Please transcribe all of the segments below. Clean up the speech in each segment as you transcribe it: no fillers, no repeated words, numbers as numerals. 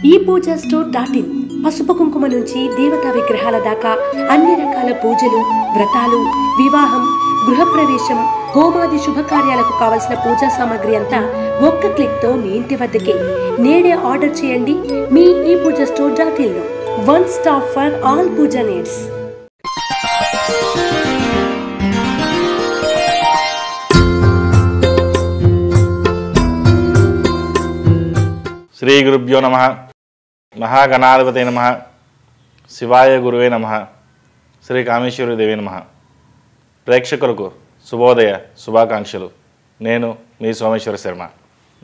ePoojaStore.in పసుపు కుంకుమ నుంచి దేవతా విగ్రహాల దాకా అన్ని రకాల పూజలు, వ్రతాలు, వివాహం, గృహప్రవేశం, హోమాది శుభకార్యాలకు కావలసిన పూజా సామాగ్రి అంతా ఒక్క క్లిక్ తో మీ ఇంటి వద్దకే. నేడే ఆర్డర్ చేయండి మీ ePoojaStore.in లో. One stop for all puja needs. శ్రీ గురుభ్యో నమః. మహాగణాధిపతే నమః. శివాయ గురువే నమః. శ్రీ కామేశ్వరి దేవి నమః. ప్రేక్షకులకు శుభోదయ శుభాకాంక్షలు. నేను మీ సోమేశ్వర శర్మ.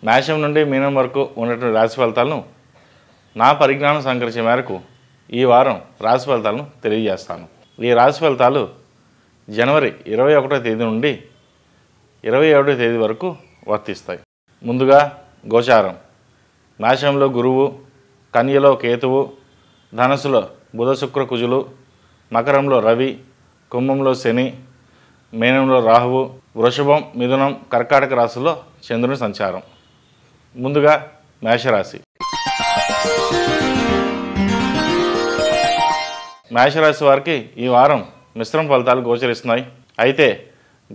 మేషం నుండి మీనం వరకు ఉన్నటువంటి రాశి ఫలితాలను నా పరిజ్ఞానం సంకరించే మేరకు ఈ వారం రాశి ఫలితాలను తెలియజేస్తాను. ఈ రాశి ఫలితాలు జనవరి 21వ తేదీ నుండి 27వ తేదీ వరకు వర్తిస్తాయి. ముందుగా గోచారం. మేషంలో గురువు, కన్యలో కేతువు, ధనస్సులో బుధ శుక్ర కుజులు, మకరంలో రవి, కుంభంలో శని, మీనంలో రాహువు, వృషభం, మిథునం, కర్కాటక రాశుల్లో చంద్రుని సంచారం. ముందుగా మేషరాశి. మేషరాశి వారికి ఈ వారం మిశ్రమ ఫలితాలు గోచరిస్తున్నాయి. అయితే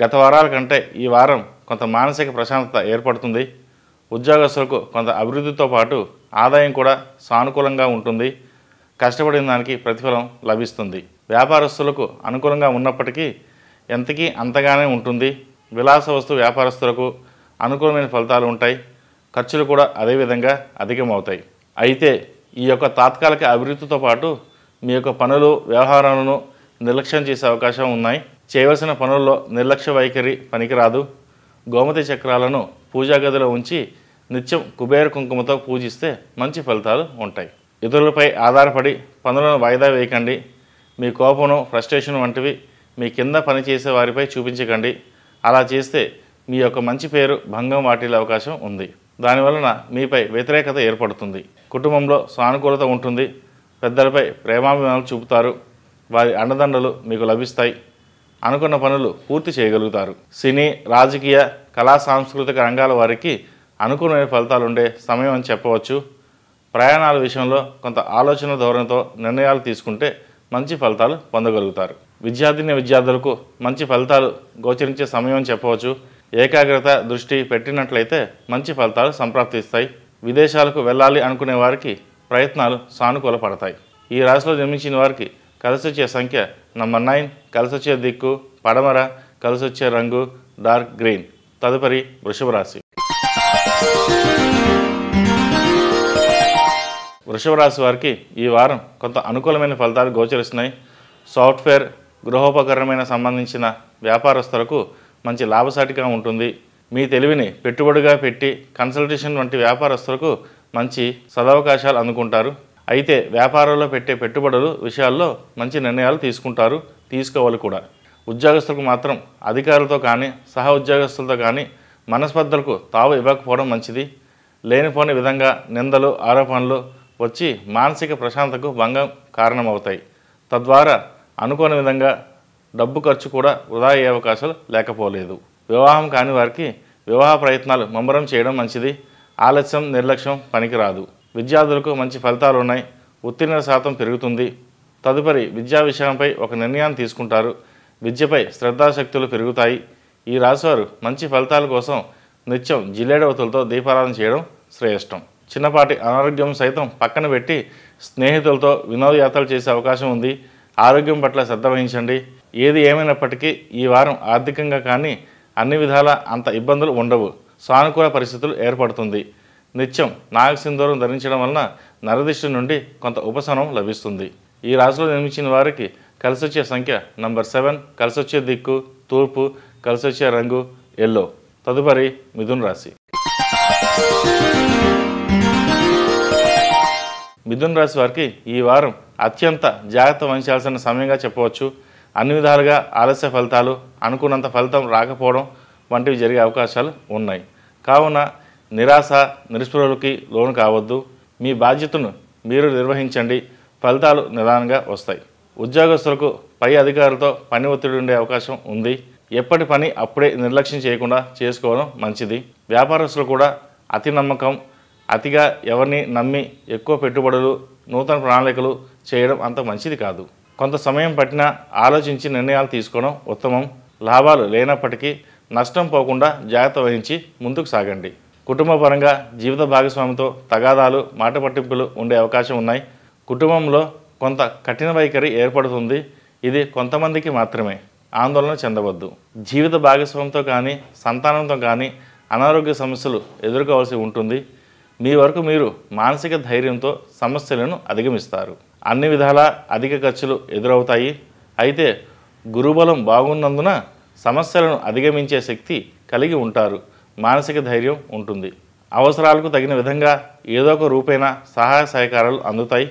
గత వారాల కంటే ఈ వారం కొంత మానసిక ప్రశాంతత ఏర్పడుతుంది. ఉద్యోగస్తులకు కొంత అభివృద్ధితో పాటు ఆదాయం కూడా సానుకూలంగా ఉంటుంది. కష్టపడిన దానికి ప్రతిఫలం లభిస్తుంది. వ్యాపారస్తులకు అనుకూలంగా ఉన్నప్పటికీ ఎంతకీ అంతగానే ఉంటుంది. విలాస వస్తు వ్యాపారస్తులకు అనుకూలమైన ఫలితాలు ఉంటాయి. ఖర్చులు కూడా అదేవిధంగా అధికమవుతాయి. అయితే ఈ యొక్క తాత్కాలిక అభివృద్ధితో పాటు మీ యొక్క పనులు, వ్యవహారాలను నిర్లక్ష్యం చేసే అవకాశం ఉన్నాయి. చేయవలసిన పనుల్లో నిర్లక్ష్య వైఖరి పనికిరాదు. గోమతి చక్రాలను పూజా గదిలో ఉంచి నిత్యం కుబేర కుంకుమతో పూజిస్తే మంచి ఫలితాలు ఉంటాయి. ఇతరులపై ఆధారపడి పనులను వాయిదా వేయకండి. మీ కోపం, ఫ్రస్ట్రేషన్ వంటివి మీ కింద పనిచేసే వారిపై చూపించకండి. అలా చేస్తే మీ యొక్క మంచి పేరు భంగం వాటిల్లే అవకాశం ఉంది. దానివలన మీపై వ్యతిరేకత ఏర్పడుతుంది. కుటుంబంలో సానుకూలత ఉంటుంది. పెద్దలపై ప్రేమాభిమానాలు చూపుతారు. వారి అండదండలు మీకు లభిస్తాయి. అనుకున్న పనులు పూర్తి చేయగలుగుతారు. సినీ, రాజకీయ, కళా సాంస్కృతిక రంగాల వారికి అనుకూలమైన ఫలితాలు ఉండే సమయం అని చెప్పవచ్చు. ప్రయాణాల విషయంలో కొంత ఆలోచన ధోరణితో నిర్ణయాలు తీసుకుంటే మంచి ఫలితాలు పొందగలుగుతారు. విద్యార్థులకు మంచి ఫలితాలు గోచరించే సమయం అని చెప్పవచ్చు. ఏకాగ్రత, దృష్టి పెట్టినట్లయితే మంచి ఫలితాలు సంప్రాప్తిస్తాయి. విదేశాలకు వెళ్ళాలి అనుకునే వారికి ప్రయత్నాలు సానుకూల పడతాయి. ఈ రాశిలో జన్మించిన వారికి కలిసొచ్చే సంఖ్య నంబర్ 9, కలిసొచ్చే దిక్కు పడమర, కలిసొచ్చే రంగు డార్క్ గ్రీన్. తదుపరి వృషభ రాశి. వృషభ రాశి వారికి ఈ వారం కొంత అనుకూలమైన ఫలితాలు గోచరిస్తున్నాయి. సాఫ్ట్వేర్, గృహోపకరణమైన సంబంధించిన వ్యాపారస్తులకు మంచి లాభసాటిగా ఉంటుంది. మీ తెలివిని పెట్టుబడిగా పెట్టి కన్సల్టేషన్ వంటి వ్యాపారస్తులకు మంచి సదవకాశాలు అందుకుంటారు. అయితే వ్యాపారంలో పెట్టే పెట్టుబడులు విషయాల్లో మంచి నిర్ణయాలు తీసుకోవాలి కూడా. ఉద్యోగస్తులకు మాత్రం అధికారులతో కానీ సహ ఉద్యోగస్తులతో కానీ మనస్పర్ధలకు తావు ఇవ్వకపోవడం మంచిది. లేనిపోని విధంగా నిందలు, ఆరోపణలు వచ్చి మానసిక ప్రశాంతతకు భంగం కారణమవుతాయి. తద్వారా అనుకోని విధంగా డబ్బు ఖర్చు కూడా వృధా అయ్యే అవకాశాలు లేకపోలేదు. వివాహం కాని వారికి వివాహ ప్రయత్నాలు ముమ్మరం చేయడం మంచిది. ఆలస్యం, నిర్లక్ష్యం పనికిరాదు. విద్యార్థులకు మంచి ఫలితాలు ఉన్నాయి. ఉత్తీర్ణత శాతం పెరుగుతుంది. తదుపరి విద్యా విషయంపై ఒక నిర్ణయాన్ని తీసుకుంటారు. విద్యపై శ్రద్ధాశక్తులు పెరుగుతాయి. ఈ రాశివారు మంచి ఫలితాల కోసం నిత్యం జిల్లేడవతులతో దీపారాధన చేయడం శ్రేష్టం. చిన్నపాటి అనారోగ్యం సైతం పక్కన పెట్టి స్నేహితులతో వినోదయాత్రలు చేసే అవకాశం ఉంది. ఆరోగ్యం పట్ల శ్రద్ధ వహించండి. ఏది ఏమైనప్పటికీ ఈ వారం ఆర్థికంగా కానీ అన్ని విధాల అంత ఇబ్బందులు ఉండవు. సానుకూల పరిస్థితులు ఏర్పడుతుంది. నిత్యం నాగసింధూరం ధరించడం వలన నరదిష్టి నుండి కొంత ఉపశమనం లభిస్తుంది. ఈ రాశిలో జన్మించిన వారికి కలిసొచ్చే సంఖ్య నంబర్ 7, కలిసొచ్చే దిక్కు తూర్పు, కలిసొచ్చే రంగు ఎల్లో. తదుపరి మిథున రాశి. మిథున రాశి వారికి ఈ వారం అత్యంత జాగ్రత్త వహించాల్సిన సమయంగా చెప్పవచ్చు. అన్ని విధాలుగా ఆలస్య ఫలితాలు, అనుకున్నంత ఫలితం రాకపోవడం వంటివి జరిగే అవకాశాలు ఉన్నాయి. కావున నిరాశ, నిస్పృహలకి లోను కావద్దు. మీ బాధ్యతను మీరు నిర్వహించండి. ఫలితాలు నిదానంగా వస్తాయి. ఉద్యోగస్తులకు పై అధికారులతో పని ఒత్తిడి ఉండే అవకాశం ఉంది. ఎప్పటి పని అప్పుడే నిర్లక్ష్యం చేయకుండా చేసుకోవడం మంచిది. వ్యాపారస్తులు కూడా అతి నమ్మకం, అతిగా ఎవరిని నమ్మి ఎక్కువ పెట్టుబడులు నూతన ప్రణాళికలు చేయడం అంత మంచిది కాదు. కొంత సమయం పట్టినా ఆలోచించి నిర్ణయాలు తీసుకోవడం ఉత్తమం. లాభాలు లేనప్పటికీ నష్టం పోకుండా జాగ్రత్త వహించి ముందుకు సాగండి. కుటుంబ పరంగా జీవిత భాగస్వామితో తగాదాలు మాట పట్టింపులు ఉండే అవకాశం ఉన్నాయి. కుటుంబంలో కొంత కఠిన వైఖరి ఏర్పడుతుంది. ఇది కొంతమందికి మాత్రమే. ఆందోళన చెందవద్దు. జీవిత భాగస్వామితో కానీ సంతానంతో కానీ అనారోగ్య సమస్యలు ఎదుర్కోవాల్సి ఉంటుంది. మీ వరకు మీరు మానసిక ధైర్యంతో సమస్యలను అధిగమిస్తారు. అన్ని విధాలా అధిక ఖర్చులు ఎదురవుతాయి. అయితే గురుబలం బాగున్నందున సమస్యలను అధిగమించే శక్తి కలిగి ఉంటారు. మానసిక ధైర్యం ఉంటుంది. అవసరాలకు తగిన విధంగా ఏదో ఒక రూపేణ సహాయ సహకారాలు అందుతాయి.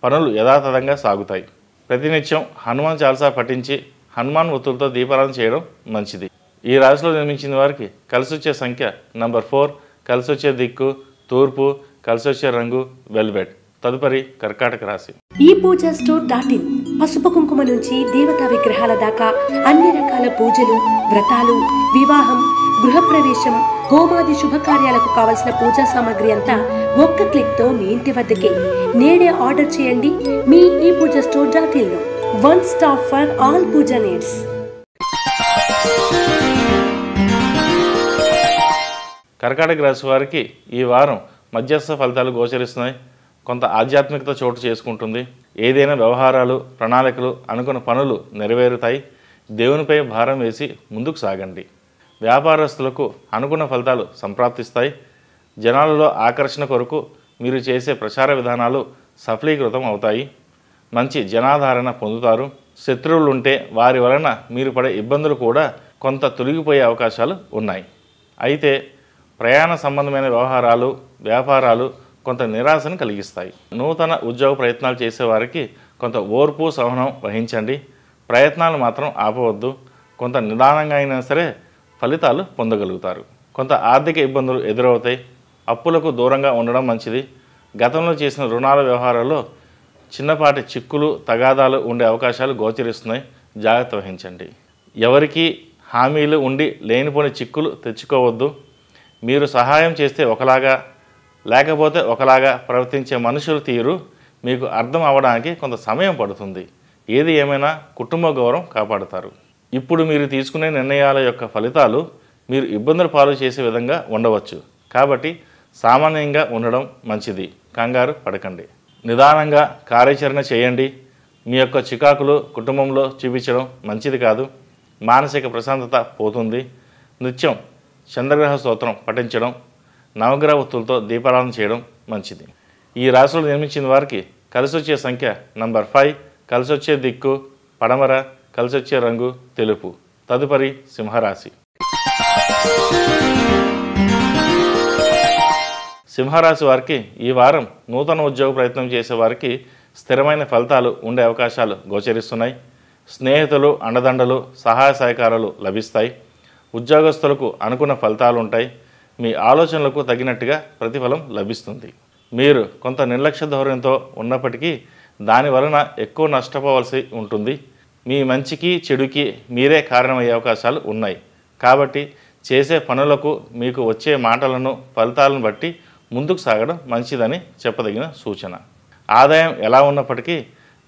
పనులు యథాతథంగా సాగుతాయి. ప్రతినిత్యం హనుమాన్ చాలీసా పఠించి హనుమాన్ ఒత్తులతో దీపారాధన చేయడం మంచిది. ఈ రాశిలో జన్మించిన వారికి కలిసి వచ్చే సంఖ్య నంబర్ 4, కలిసి వచ్చే దిక్కు తూర్పు, కలిసి వచ్చే రంగు వెల్వెట్. తదుపరి కర్కాటక రాశి. ఈ పూజా స్టోర్.in పసుపు కుంకుమ నుంచి దేవతా విగ్రహాల దాకా అన్ని రకాల పూజలు, వ్రతాలు, వివాహం, గృహప్రవేశం, హోమాది శుభకార్యాలకు కావలసిన పూజా సామాగ్రి అంతా ఒక్క క్లిక్ తో మీ ఇంటి వద్దకే. నేడే ఆర్డర్ చేయండి మీ ఈ పూజా స్టోర్.in లో. One stop for all puja needs. కర్కాటక రాశి వారికి ఈ వారం మధ్యస్థ ఫలితాలు గోచరిస్తున్నాయి. కొంత ఆధ్యాత్మికత చోటు చేసుకుంటుంది. ఏదైనా వ్యవహారాలు, ప్రణాళికలు, అనుకున్న పనులు నెరవేరుతాయి. దేవునిపై భారం వేసి ముందుకు సాగండి. వ్యాపారస్తులకు అనుకున్న ఫలితాలు సంప్రాప్తిస్తాయి. జనాలలో ఆకర్షణ కొరకు మీరు చేసే ప్రచార విధానాలు సఫలీకృతం అవుతాయి. మంచి జనాదరణ పొందుతారు. శత్రువులుంటే వారి వలన మీరు పడే ఇబ్బందులు కూడా కొంత తొలగిపోయే అవకాశాలు ఉన్నాయి. అయితే ప్రయాణ సంబంధమైన వ్యవహారాలు, వ్యాపారాలు కొంత నిరాశను కలిగిస్తాయి. నూతన ఉద్యోగ ప్రయత్నాలు చేసేవారికి కొంత ఓర్పు, సహనం వహించండి. ప్రయత్నాలు మాత్రం ఆపవద్దు. కొంత నిదానంగా అయినా సరే ఫలితాలు పొందగలుగుతారు. కొంత ఆర్థిక ఇబ్బందులు ఎదురవుతాయి. అప్పులకు దూరంగా ఉండడం మంచిది. గతంలో చేసిన రుణాల వ్యవహారాల్లో చిన్నపాటి చిక్కులు, తగాదాలు ఉండే అవకాశాలు గోచరిస్తున్నాయి. జాగ్రత్త వహించండి. ఎవరికి హామీలు ఉండి లేనిపోని చిక్కులు తెచ్చుకోవద్దు. మీరు సహాయం చేస్తే ఒకలాగా, లేకపోతే ఒకలాగా ప్రవర్తించే మనుషుల తీరు మీకు అర్థం అవ్వడానికి కొంత సమయం పడుతుంది. ఏది ఏమైనా కుటుంబ గౌరవం కాపాడుతారు. ఇప్పుడు మీరు తీసుకునే నిర్ణయాల యొక్క ఫలితాలు మీరు ఇబ్బందులు పాలు చేసే విధంగా ఉండవచ్చు. కాబట్టి సామాన్యంగా ఉండడం మంచిది. కంగారు పడకండి. నిదానంగా కార్యాచరణ చేయండి. మీ యొక్క చికాకులు కుటుంబంలో చూపించడం మంచిది కాదు. మానసిక ప్రశాంతత పోతుంది. నిత్యం చంద్రగ్రహ స్తోత్రం పఠించడం, నవగ్రహ ఒత్తులతో దీపారాధన చేయడం మంచిది. ఈ రాశిలో జన్మించిన వారికి కలిసి వచ్చే సంఖ్య నంబర్ 5, కలిసి వచ్చే దిక్కు పడమర, కలిసి వచ్చే రంగు తెలుపు. తదుపరి సింహరాశి. సింహరాశి వారికి ఈ వారం నూతన ఉద్యోగ ప్రయత్నం చేసే వారికి స్థిరమైన ఫలితాలు ఉండే అవకాశాలు గోచరిస్తున్నాయి. స్నేహితులు, అండదండలు, సహాయ సహకారాలు లభిస్తాయి. ఉద్యోగస్తులకు అనుకున్న ఫలితాలు ఉంటాయి. మీ ఆలోచనలకు తగినట్టుగా ప్రతిఫలం లభిస్తుంది. మీరు కొంత నిర్లక్ష్య ధోరణితో ఉన్నప్పటికీ దాని వలన ఎక్కువ నష్టపోవాల్సి ఉంటుంది. మీ మంచికి చెడుకి మీరే కారణమయ్యే అవకాశాలు ఉన్నాయి. కాబట్టి చేసే పనులకు మీకు వచ్చే మాటలను, ఫలితాలను బట్టి ముందుకు సాగడం మంచిదని చెప్పదగిన సూచన. ఆదాయం ఎలా ఉన్నప్పటికీ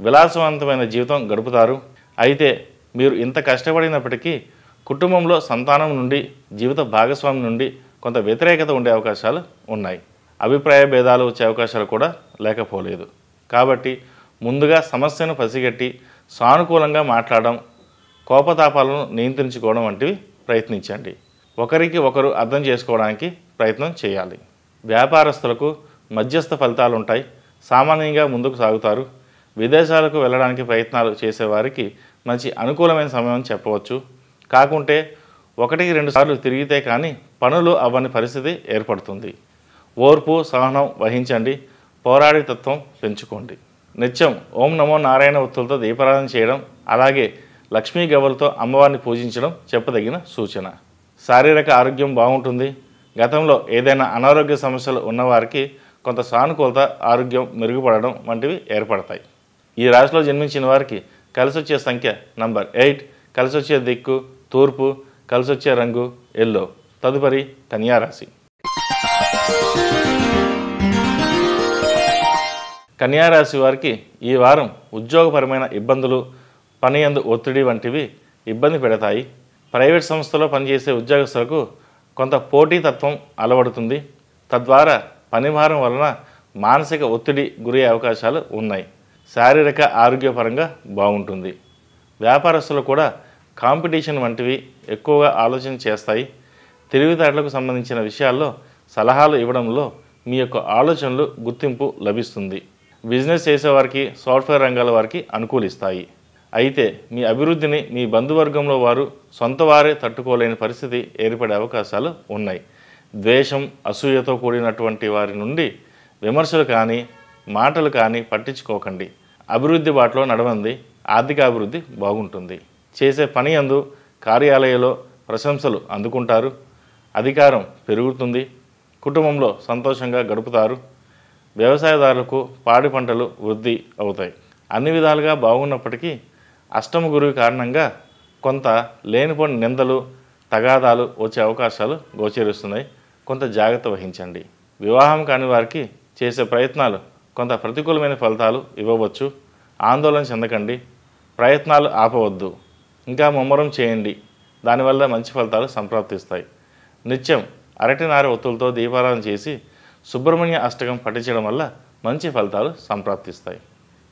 విలాసవంతమైన జీవితం గడుపుతారు. అయితే మీరు ఇంత కష్టపడినప్పటికీ కుటుంబంలో సంతానం నుండి, జీవిత భాగస్వామి నుండి కొంత వ్యతిరేకత ఉండే అవకాశాలు ఉన్నాయి. అభిప్రాయ భేదాలు వచ్చే అవకాశాలు కూడా లేకపోలేదు. కాబట్టి ముందుగా సమస్యను పసిగట్టి సానుకూలంగా మాట్లాడడం, కోపతాపాలను నియంత్రించుకోవడం వంటివి ప్రయత్నించండి. ఒకరికి ఒకరు అర్థం చేసుకోవడానికి ప్రయత్నం చేయాలి. వ్యాపారస్తులకు మధ్యస్థ ఫలితాలు ఉంటాయి. సామాన్యంగా ముందుకు సాగుతారు. విదేశాలకు వెళ్ళడానికి ప్రయత్నాలు చేసేవారికి మంచి అనుకూలమైన సమయం చెప్పవచ్చు. కాకుంటే 1-2 సార్లు తిరిగితే కానీ పనులు అవ్వని పరిస్థితి ఏర్పడుతుంది. ఓర్పు, సహనం వహించండి. పోరాడే తత్వం పెంచుకోండి. నిత్యం ఓం నమో నారాయణ ఒత్తులతో దీపారాధన చేయడం, అలాగే లక్ష్మీ గవ్వలతో అమ్మవారిని పూజించడం చెప్పదగిన సూచన. శారీరక ఆరోగ్యం బాగుంటుంది. గతంలో ఏదైనా అనారోగ్య సమస్యలు ఉన్నవారికి కొంత సానుకూలత, ఆరోగ్యం మెరుగుపడడం వంటివి ఏర్పడతాయి. ఈ రాశిలో జన్మించిన వారికి కలిసి వచ్చే సంఖ్య నంబర్ 8, కలిసి వచ్చే దిక్కు తూర్పు, కలిసి వచ్చే రంగు ఎల్లో. తదుపరి కన్యా రాశి. కన్యా రాశి వారికి ఈ వారం ఉద్యోగపరమైన ఇబ్బందులు, పని యందు ఒత్తిడి వంటివి ఇబ్బంది పెడతాయి. ప్రైవేట్ సంస్థలో పనిచేసే ఉద్యోగస్తులకు కొంత పోటీతత్వం అలవడుతుంది. తద్వారా పనిభారం వలన మానసిక ఒత్తిడి గురయ్యే అవకాశాలు ఉన్నాయి. శారీరక ఆరోగ్యపరంగా బాగుంటుంది. వ్యాపారస్తులు కూడా కాంపిటీషన్ వంటివి ఎక్కువగా ఆలోచన చేస్తాయి. తెలివితేటలకు సంబంధించిన విషయాల్లో సలహాలు ఇవ్వడంలో మీ యొక్క ఆలోచనలు గుర్తింపు లభిస్తుంది. బిజినెస్ చేసేవారికి, సాఫ్ట్వేర్ రంగాల వారికి అనుకూలిస్తాయి. అయితే మీ అభివృద్ధిని మీ బంధువర్గంలో వారు, సొంత వారే తట్టుకోలేని పరిస్థితి ఏర్పడే అవకాశాలు ఉన్నాయి. ద్వేషం, అసూయతో కూడినటువంటి వారి నుండి విమర్శలు కానీ, మాటలు కానీ పట్టించుకోకండి. అభివృద్ధి బాటలో నడవండి. ఆర్థిక అభివృద్ధి బాగుంటుంది. చేసే పని యందు కార్యాలయంలో ప్రశంసలు అందుకుంటారు. అధికారం పెరుగుతుంది. కుటుంబంలో సంతోషంగా గడుపుతారు. వ్యవసాయదారులకు పాడి పంటలు వృద్ధి అవుతాయి. అన్ని విధాలుగా బాగున్నప్పటికీ అష్టమ గురువు కారణంగా కొంత లేనిపోని నిందలు, తగాదాలు వచ్చే అవకాశాలు గోచరిస్తున్నాయి. కొంత జాగ్రత్త వహించండి. వివాహం కాని వారికి చేసే ప్రయత్నాలు కొంత ప్రతికూలమైన ఫలితాలు ఇవ్వవచ్చు. ఆందోళన చెందకండి. ప్రయత్నాలు ఆపవద్దు. ఇంకా ముమ్మరం చేయండి. దానివల్ల మంచి ఫలితాలు సంప్రాప్తిస్తాయి. నిత్యం అరటినార ఒత్తులతో దీపారాధన చేసి సుబ్రహ్మణ్య అష్టకం పఠించడం వల్ల మంచి ఫలితాలు సంప్రాప్తిస్తాయి.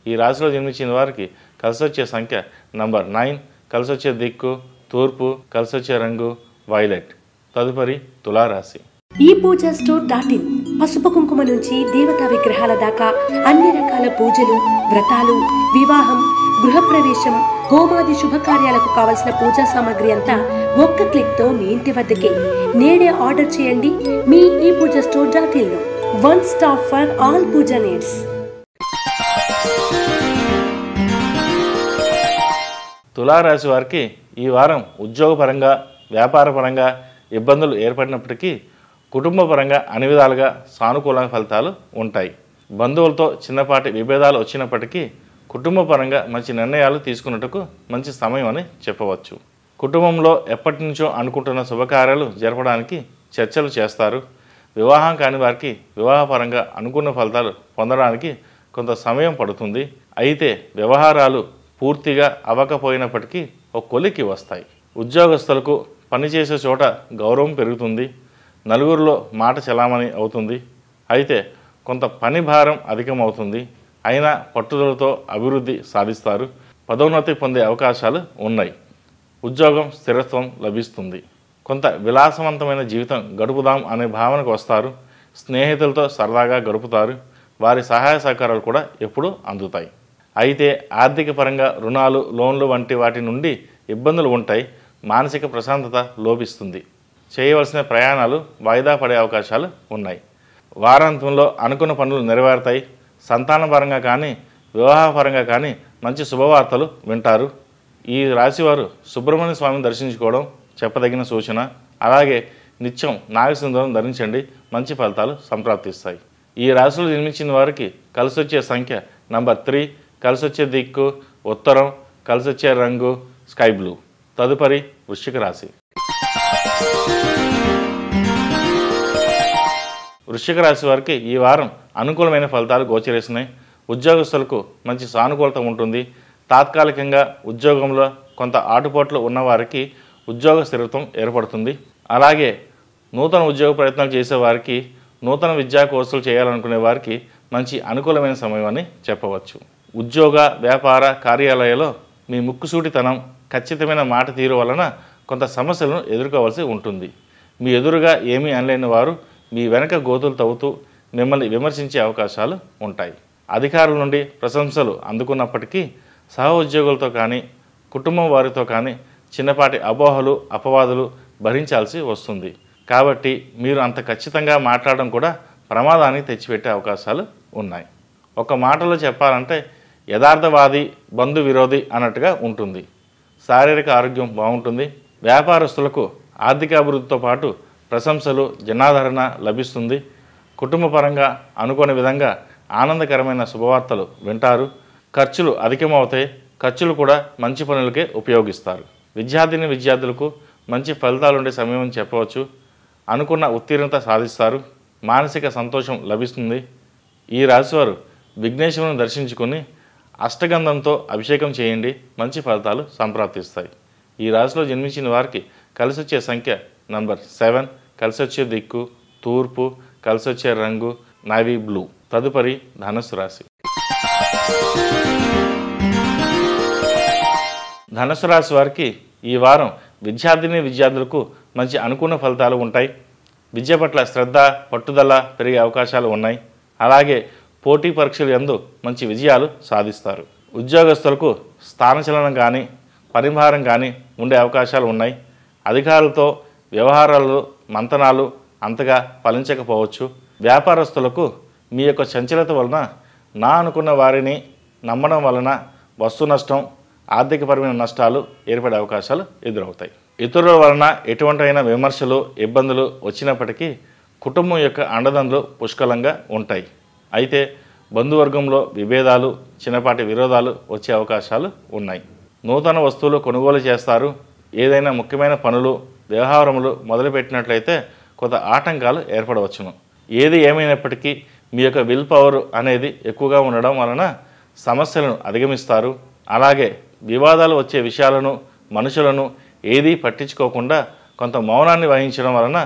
ఈ రాశిలో జన్మించిన వారికి కలిసొచ్చే సంఖ్య నంబర్ 9, కలిసొచ్చే దిక్కు తూర్పు, కలిసొచ్చే రంగు వైలెట్. తదుపరి తులారాశి. ఈ పూజా స్టోర్.in పసుపు కుంకుమ నుంచి దేవతా విగ్రహాల దాకా అన్ని రకాల పూజలు, వ్రతాలు, వివాహం, గృహప్రవేశం, హోమాది శుభకార్యాలకు కావలసిన పూజా సామాగ్రి అంతా ఒక్క క్లిక్తో మీ ఇంటి వద్దకే. నేడే ఆర్డర్ చేయండి మీ ఈ పూజా స్టోర్.in లో. One stop for all puja needs. తులారాశి వారికి ఈ వారం ఉద్యోగపరంగా, వ్యాపారపరంగా ఇబ్బందులు ఏర్పడినప్పటికీ కుటుంబపరంగా అన్ని విధాలుగా సానుకూల ఫలితాలు ఉంటాయి. బంధువులతో చిన్నపాటి విభేదాలు వచ్చినప్పటికీ కుటుంబపరంగా మంచి నిర్ణయాలు తీసుకున్నట్టుకు మంచి సమయం అని చెప్పవచ్చు. కుటుంబంలో ఎప్పటి నుంచో అనుకుంటున్న శుభకార్యాలు జరపడానికి చర్చలు చేస్తారు. వివాహం కాని వారికి వివాహపరంగా అనుకున్న ఫలితాలు పొందడానికి కొంత సమయం పడుతుంది. అయితే వ్యవహారాలు పూర్తిగా అవ్వకపోయినప్పటికీ ఒక కొలికి వస్తాయి. ఉద్యోగస్తులకు పనిచేసే చోట గౌరవం పెరుగుతుంది. నలుగురిలో మాట చలామణి అవుతుంది. అయితే కొంత పని భారం అధికమవుతుంది. అయినా పట్టుదలతో అభివృద్ధి సాధిస్తారు. పదోన్నతి పొందే అవకాశాలు ఉన్నాయి. ఉద్యోగం స్థిరత్వం లభిస్తుంది. కొంత విలాసవంతమైన జీవితం గడుపుదాం అనే భావనకు వస్తారు. స్నేహితులతో సరదాగా గడుపుతారు. వారి సహాయ సహకారాలు కూడా ఎప్పుడూ అందుతాయి. అయితే ఆర్థిక పరంగా రుణాలు, లోన్లు వంటి వాటి నుండి ఇబ్బందులు ఉంటాయి. మానసిక ప్రశాంతత లోపిస్తుంది. చేయవలసిన ప్రయాణాలు వాయిదా పడే అవకాశాలు ఉన్నాయి. వారాంతంలో అనుకున్న పనులు నెరవేరుతాయి. సంతానపరంగా కానీ, వివాహపరంగా కానీ మంచి శుభవార్తలు వింటారు. ఈ రాశివారు సుబ్రహ్మణ్య స్వామిని దర్శించుకోవడం చెప్పదగిన సూచన. అలాగే నిత్యం నాగసింధూరం ధరించండి. మంచి ఫలితాలు సంప్రాప్తిస్తాయి. ఈ రాశిలో జన్మించిన వారికి కలిసొచ్చే సంఖ్య నంబర్ 3, కలిసొచ్చే దిక్కు ఉత్తరం, కలిసొచ్చే రంగు స్కై బ్లూ. తదుపరి వృశ్చిక రాశి. వృశ్చిక రాశి వారికి ఈ వారం అనుకూలమైన ఫలితాలు గోచరిస్తున్నాయి. ఉద్యోగస్తులకు మంచి సానుకూలత ఉంటుంది. తాత్కాలికంగా ఉద్యోగంలో కొంత ఆటుపోట్లు ఉన్నవారికి ఉద్యోగ స్థిరత్వం ఏర్పడుతుంది. అలాగే నూతన ఉద్యోగ ప్రయత్నాలు చేసేవారికి, నూతన విద్యా కోర్సులు చేయాలనుకునే వారికి మంచి అనుకూలమైన సమయం అని చెప్పవచ్చు. ఉద్యోగ, వ్యాపార, కార్యాలయాల్లో మీ ముక్కుసూటితనం, ఖచ్చితమైన మాట తీరు వలన కొంత సమస్యలను ఎదుర్కోవాల్సి ఉంటుంది. మీ ఎదురుగా ఏమీ అనలేని వారు మీ వెనక గోతులు తవ్వుతూ మిమ్మల్ని విమర్శించే అవకాశాలు ఉంటాయి. అధికారుల నుండి ప్రశంసలు అందుకున్నప్పటికీ సహ ఉద్యోగులతో కానీ, కుటుంబం వారితో కానీ చిన్నపాటి అపోహలు, అపవాదులు భరించాల్సి వస్తుంది. కాబట్టి మీరు అంత ఖచ్చితంగా మాట్లాడడం కూడా ప్రమాదాన్ని తెచ్చిపెట్టే అవకాశాలు ఉన్నాయి. ఒక మాటలో చెప్పాలంటే యథార్థవాది, బంధు విరోధి అన్నట్టుగా ఉంటుంది. శారీరక ఆరోగ్యం బాగుంటుంది. వ్యాపారస్తులకు ఆర్థిక అభివృద్ధితో పాటు ప్రశంసలు, జనాదరణ లభిస్తుంది. కుటుంబపరంగా అనుకోని విధంగా ఆనందకరమైన శుభవార్తలు వింటారు. ఖర్చులు అధికమవుతాయి. ఖర్చులు కూడా మంచి పనులకే ఉపయోగిస్తారు. విద్యార్థులకు మంచి ఫలితాలుండే సమయం అని చెప్పవచ్చు. అనుకున్న ఉత్తీర్ణత సాధిస్తారు. మానసిక సంతోషం లభిస్తుంది. ఈ రాశివారు విఘ్నేశ్వరుని దర్శించుకుని అష్టగంధంతో అభిషేకం చేయండి, మంచి ఫలితాలు సంప్రాప్తిస్తాయి. ఈ రాశిలో జన్మించిన వారికి కలిసి వచ్చే సంఖ్య నంబర్ 7, కలిసి వచ్చే దిక్కు తూర్పు, కలిసి వచ్చే రంగు నావీ బ్లూ. తదుపరి ధనుస్సు రాశి. ధనుస్సు రాశి వారికి ఈ వారం విద్యార్థులకు మంచి అనుకూల ఫలితాలు ఉంటాయి. విద్య పట్ల శ్రద్ధ, పట్టుదల పెరిగే అవకాశాలు ఉన్నాయి. అలాగే పోటీ పరీక్షలు యందు మంచి విజయాలు సాధిస్తారు. ఉద్యోగస్తులకు స్థానచలనం కానీ పరిభారం కానీ ఉండే అవకాశాలు ఉన్నాయి. అధికారులతో వ్యవహారాలు మంతనాలు అంతగా ఫలించకపోవచ్చు. వ్యాపారస్తులకు మీ యొక్క చంచలత వలన నా అనుకున్న వారిని నమ్మడం వలన వస్తు నష్టం, ఆర్థికపరమైన నష్టాలు ఏర్పడే అవకాశాలు ఎదురవుతాయి. ఇతరుల వలన ఎటువంటివైన విమర్శలు ఇబ్బందులు వచ్చినప్పటికీ కుటుంబం యొక్క అండదండలు పుష్కలంగా ఉంటాయి. అయితే బంధువర్గంలో విభేదాలు, చిన్నపాటి విరోధాలు వచ్చే అవకాశాలు ఉన్నాయి. నూతన వస్తువులు కొనుగోలు చేస్తారు. ఏదైనా ముఖ్యమైన పనులు వ్యవహారములు మొదలుపెట్టినట్లయితే కొంత ఆటంకాలు ఏర్పడవచ్చును. ఏది ఏమైనప్పటికీ మీ యొక్క విల్ పవర్ అనేది ఎక్కువగా ఉండడం వలన సమస్యలను అధిగమిస్తారు. అలాగే వివాదాలు వచ్చే విషయాలను మనుషులను ఏదీ పట్టించుకోకుండా కొంత మౌనాన్ని వహించడం వలన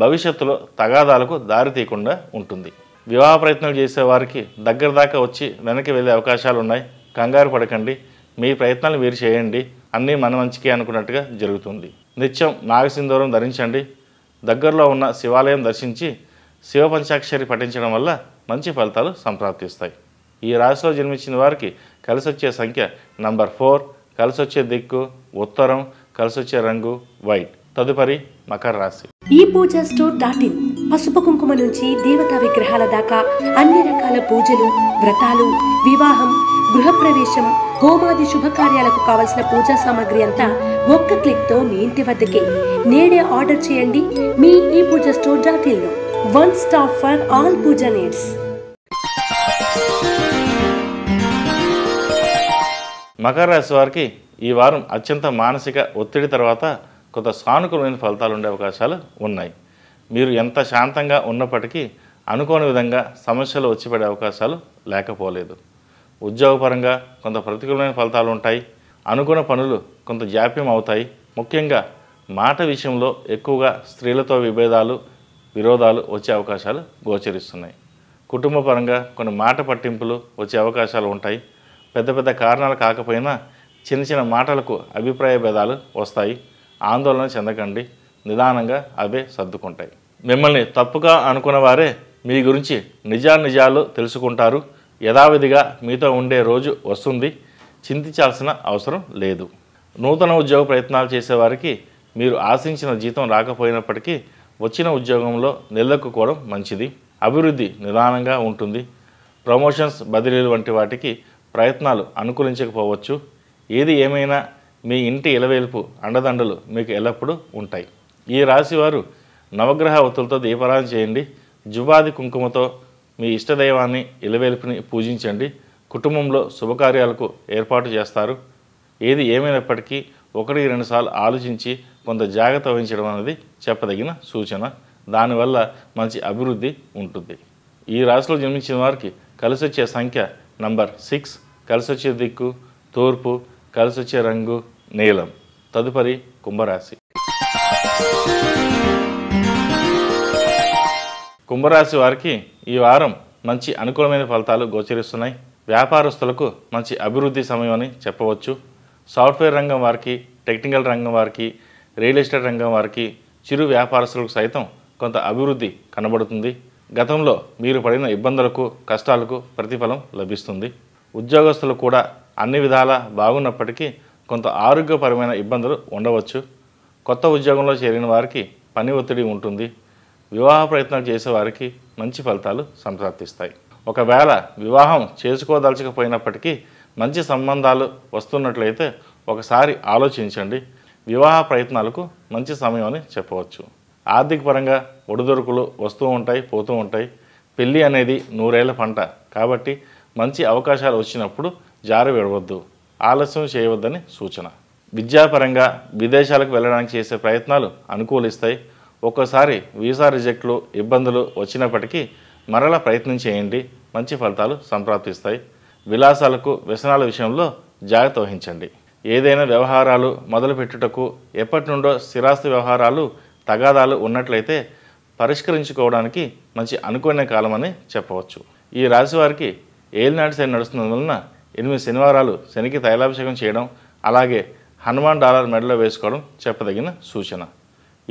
భవిష్యత్తులో తగాదాలకు దారి తీయకుండా ఉంటుంది. వివాహ ప్రయత్నాలు చేసేవారికి దగ్గర దాకా వచ్చి వెనక్కి వెళ్ళే అవకాశాలు ఉన్నాయి. కంగారు పడకండి, మీ ప్రయత్నాలు మీరు చేయండి, అన్నీ మన మంచికి అనుకున్నట్టుగా జరుగుతుంది. నిత్యం నాగసింధూరం ధరించండి. దగ్గరలో ఉన్న శివాలయం దర్శించి శివ పంచాక్షరి పఠించడం వల్ల మంచి ఫలితాలు సంప్రాప్తిస్తాయి. ఈ రాశిలో జన్మించిన వారికి కలిసి వచ్చే సంఖ్య నంబర్ 4, కలిసి వచ్చే దిక్కు ఉత్తరం, కలిసి వచ్చే రంగు వైట్. తదుపరి మకర రాశి. ఈ పూజా స్టోర్.in పసుపు కుంకుమ నుంచి దేవతా విగ్రహాల దాకా అన్ని రకాల పూజలు, వ్రతాలు, వివాహం, గృహప్రవేశం, హోమాది శుభకార్యాలకు కావలసిన పూజా సామాగ్రి అంతా ఒక్క క్లిక్ తో మీ ఇంటి వద్దకే. నేడే ఆర్డర్ చేయండి మీ ఈ పూజా స్టోర్.in లో. One stop for all puja needs. మకర రాశి వారికి ఈ వారం అత్యంత మానసిక ఒత్తిడి తర్వాత కొంత సానుకూలమైన ఫలితాలు ఉండే అవకాశాలు ఉన్నాయి. మీరు ఎంత శాంతంగా ఉన్నప్పటికీ అనుకోని విధంగా సమస్యలు వచ్చిపడే అవకాశాలు లేకపోలేదు. ఉద్యోగపరంగా కొంత ప్రతికూలమైన ఫలితాలు ఉంటాయి. అనుకున్న పనులు కొంత జాప్యం అవుతాయి. ముఖ్యంగా మాట విషయంలో ఎక్కువగా స్త్రీలతో విభేదాలు విరోధాలు వచ్చే అవకాశాలు గోచరిస్తున్నాయి. కుటుంబ పరంగా కొన్ని మాట పట్టింపులు వచ్చే అవకాశాలు ఉంటాయి. పెద్ద పెద్ద కారణాలు కాకపోయినా చిన్న చిన్న మాటలకు అభిప్రాయ భేదాలు వస్తాయి. ఆందోళన చెందకండి, నిదానంగా అవే సర్దుకుంటాయి. మిమ్మల్ని తప్పుగా అనుకున్న వారే మీ గురించి నిజాలు తెలుసుకుంటారు. యథావిధిగా మీతో ఉండే రోజు వస్తుంది. చింతించాల్సిన అవసరం లేదు. నూతన ఉద్యోగ ప్రయత్నాలు చేసేవారికి మీరు ఆశించిన జీతం రాకపోయినప్పటికీ వచ్చిన ఉద్యోగంలో నిలదొక్కుకోవడం మంచిది. అభివృద్ధి నిదానంగా ఉంటుంది. ప్రమోషన్స్, బదిలీలు వంటి వాటికి ప్రయత్నాలు అనుకూలించకపోవచ్చు. ఏది ఏమైనా మీ ఇంటి ఇలవేల్పు అండదండలు మీకు ఎల్లప్పుడూ ఉంటాయి. ఈ రాశి వారు నవగ్రహ ఒత్తులతో దీపారాధన చేయండి. జువాది కుంకుమతో మీ ఇష్టదైవాన్ని ఇలవేల్పుని పూజించండి. కుటుంబంలో శుభకార్యాలకు ఏర్పాటు చేస్తారు. ఏది ఏమైనప్పటికీ 1-2 సార్లు ఆలోచించి కొంత జాగ్రత్త వహించడం అనేది చెప్పదగిన సూచన. దానివల్ల మంచి అభివృద్ధి ఉంటుంది. ఈ రాశిలో జన్మించిన వారికి కలిసి వచ్చే సంఖ్య నంబర్ 6, కలిసి వచ్చే దిక్కు తూర్పు, కలిసి వచ్చే రంగు నీలం. తదుపరి కుంభరాశి. కుంభరాశి వారికి ఈ వారం మంచి అనుకూలమైన ఫలితాలు గోచరిస్తున్నాయి. వ్యాపారస్తులకు మంచి అభివృద్ధి సమయం అని చెప్పవచ్చు. సాఫ్ట్వేర్ రంగం వారికి, టెక్నికల్ రంగం వారికి, రియల్ ఎస్టేట్ రంగం వారికి, చిరు వ్యాపారస్తులకు సైతం కొంత అభివృద్ధి కనబడుతుంది. గతంలో మీరు పడిన ఇబ్బందులకు కష్టాలకు ప్రతిఫలం లభిస్తుంది. ఉద్యోగస్తులు కూడా అన్ని విధాలా బాగున్నప్పటికీ కొంత ఆరోగ్యపరమైన ఇబ్బందులు ఉండవచ్చు. కొత్త ఉద్యోగంలో చేరిన వారికి పని ఒత్తిడి ఉంటుంది. వివాహ ప్రయత్నాలు చేసేవారికి మంచి ఫలితాలు సంప్రాప్తిస్తాయి. ఒకవేళ వివాహం చేసుకోదలచకపోయినప్పటికీ మంచి సంబంధాలు వస్తున్నట్లయితే ఒకసారి ఆలోచించండి. వివాహ ప్రయత్నాలకు మంచి సమయం అని చెప్పవచ్చు. ఆర్థిక పరంగా ఒడిదొడుకులు వస్తూ ఉంటాయి, పోతూ ఉంటాయి. పెళ్ళి అనేది 100 ఏళ్ల పంట కాబట్టి మంచి అవకాశాలు వచ్చినప్పుడు జారి విడవద్దు, ఆలస్యం చేయవద్దని సూచన. విద్యాపరంగా విదేశాలకు వెళ్ళడానికి చేసే ప్రయత్నాలు అనుకూలిస్తాయి. ఒక్కోసారి వీసా రిజెక్ట్లు ఇబ్బందులు వచ్చినప్పటికీ మరలా ప్రయత్నం చేయండి, మంచి ఫలితాలు సంప్రాప్తిస్తాయి. విలాసాలకు వ్యసనాల విషయంలో జాగ్రత్త వహించండి. ఏదైనా వ్యవహారాలు మొదలుపెట్టుటకు ఎప్పటి నుండో స్థిరాస్తి వ్యవహారాలు తగాదాలు ఉన్నట్లయితే పరిష్కరించుకోవడానికి మంచి అనుకూల కాలం అని చెప్పవచ్చు. ఈ రాశి వారికి ఏలినాటి శని నడుస్తున్నందువలన 8 శనివారాలు శనికి తైలాభిషేకం చేయడం, అలాగే హనుమాన్ డాలర్ మెడలో వేసుకోవడం చెప్పదగిన సూచన.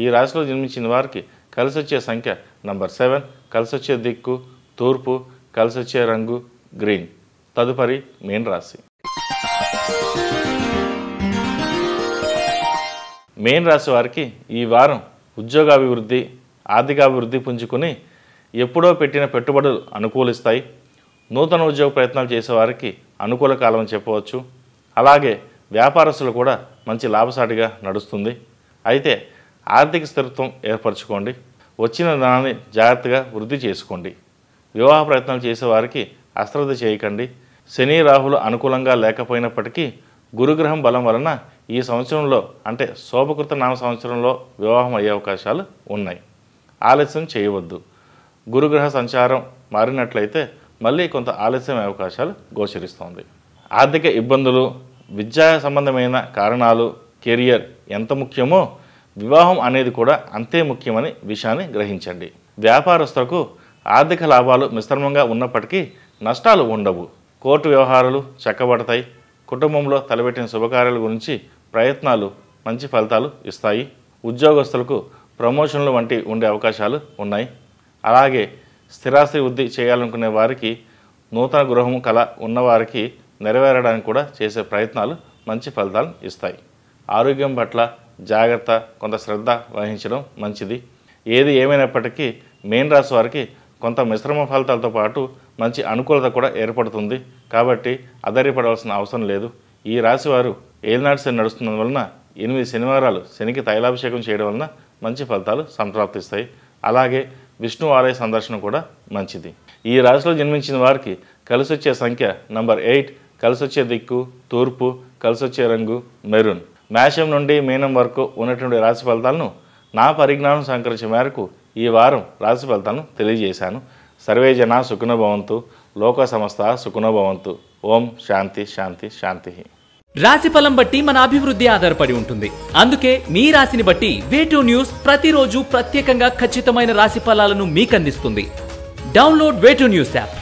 ఈ రాశిలో జన్మించిన వారికి కలిసి వచ్చే సంఖ్య నంబర్ 7, కలిసి వచ్చే దిక్కు తూర్పు, కలిసి వచ్చే రంగు గ్రీన్. తదుపరి మీన రాశి. మీన రాశి వారికి ఈ వారం ఉద్యోగాభివృద్ధి, ఆర్థికాభివృద్ధి పుంజుకుని ఎప్పుడో పెట్టిన పెట్టుబడులు అనుకూలిస్తాయి. నూతన ఉద్యోగ ప్రయత్నాలు చేసేవారికి అనుకూల కాలం అని చెప్పవచ్చు. అలాగే వ్యాపారస్తులు కూడా మంచి లాభసాటిగా నడుస్తుంది. అయితే ఆర్థిక స్థిరత్వం ఏర్పరచుకోండి. వచ్చిన ధనాన్ని జాగ్రత్తగా వృద్ధి చేసుకోండి. వివాహ ప్రయత్నాలు చేసేవారికి అశ్రద్ధ చేయకండి. శని రాహులు అనుకూలంగా లేకపోయినప్పటికీ గురుగ్రహం బలం వలన ఈ సంవత్సరంలో అంటే శోభకృత నామ సంవత్సరంలో వివాహం అయ్యే అవకాశాలు ఉన్నాయి. ఆలస్యం చేయవద్దు. గురుగ్రహ సంచారం మారినట్లయితే మళ్ళీ కొంత ఆలస్యం అవకాశాలు గోచరిస్తోంది. ఆర్థిక ఇబ్బందులు, విద్యా సంబంధమైన కారణాలు, కెరియర్ ఎంత ముఖ్యమో వివాహం అనేది కూడా అంతే ముఖ్యమని విషయాన్ని గ్రహించండి. వ్యాపారస్తులకు ఆర్థిక లాభాలు మిశ్రమంగా ఉన్నప్పటికీ నష్టాలు ఉండవు. కోర్టు వ్యవహారాలు చక్కబడతాయి. కుటుంబంలో తలపెట్టిన శుభకార్యాల గురించి ప్రయత్నాలు మంచి ఫలితాలు ఇస్తాయి. ఉద్యోగస్తులకు ప్రమోషన్లు వంటి ఉండే అవకాశాలు ఉన్నాయి. అలాగే స్థిరాస్తి వృద్ధి చేయాలనుకునే వారికి, నూతన గృహము కళ ఉన్నవారికి నెరవేరడానికి కూడా చేసే ప్రయత్నాలు మంచి ఫలితాలు ఇస్తాయి. ఆరోగ్యం పట్ల జాగ్రత్త, కొంత శ్రద్ధ వహించడం మంచిది. ఏది ఏమైనప్పటికీ మీన రాశి వారికి కొంత మిశ్రమ ఫలితాలతో పాటు మంచి అనుకూలత కూడా ఏర్పడుతుంది. కాబట్టి అధైర్యపడవలసిన అవసరం లేదు. ఈ రాశి వారు ఏలినాటి శని నడుస్తున్నందువలన 8 శనివారాలు శనికి తైలాభిషేకం చేయడం వలన మంచి ఫలితాలు సంప్రాప్తిస్తాయి. అలాగే విష్ణు ఆలయ సందర్శన కూడా మంచిది. ఈ రాశిలో జన్మించిన వారికి కలిసి వచ్చే సంఖ్య నంబర్ 8, కలిసి వచ్చే దిక్కు తూర్పు, కలిసి వచ్చే రంగు మెరూన్. మేషం నుండి మీనం వరకు ఉన్నటువంటి రాశి ఫలితాలను నా పరిజ్ఞానం సహకరించే మేరకు ఈ వారం రాశి ఫలితాలను తెలియజేశాను. సర్వే జనా సుఖినో భవంతు, లోక సమస్త సుఖినో భవంతు. ఓం శాంతి శాంతి శాంతి. రాశి ఫలం బట్టి మన అభివృద్ధి ఆధారపడి ఉంటుంది. అందుకే మీ రాశిని బట్టి వే2 న్యూస్ ప్రతిరోజు ప్రత్యేకంగా ఖచ్చితమైన రాశి ఫలాలను మీకు అందిస్తుంది. Download way two news app.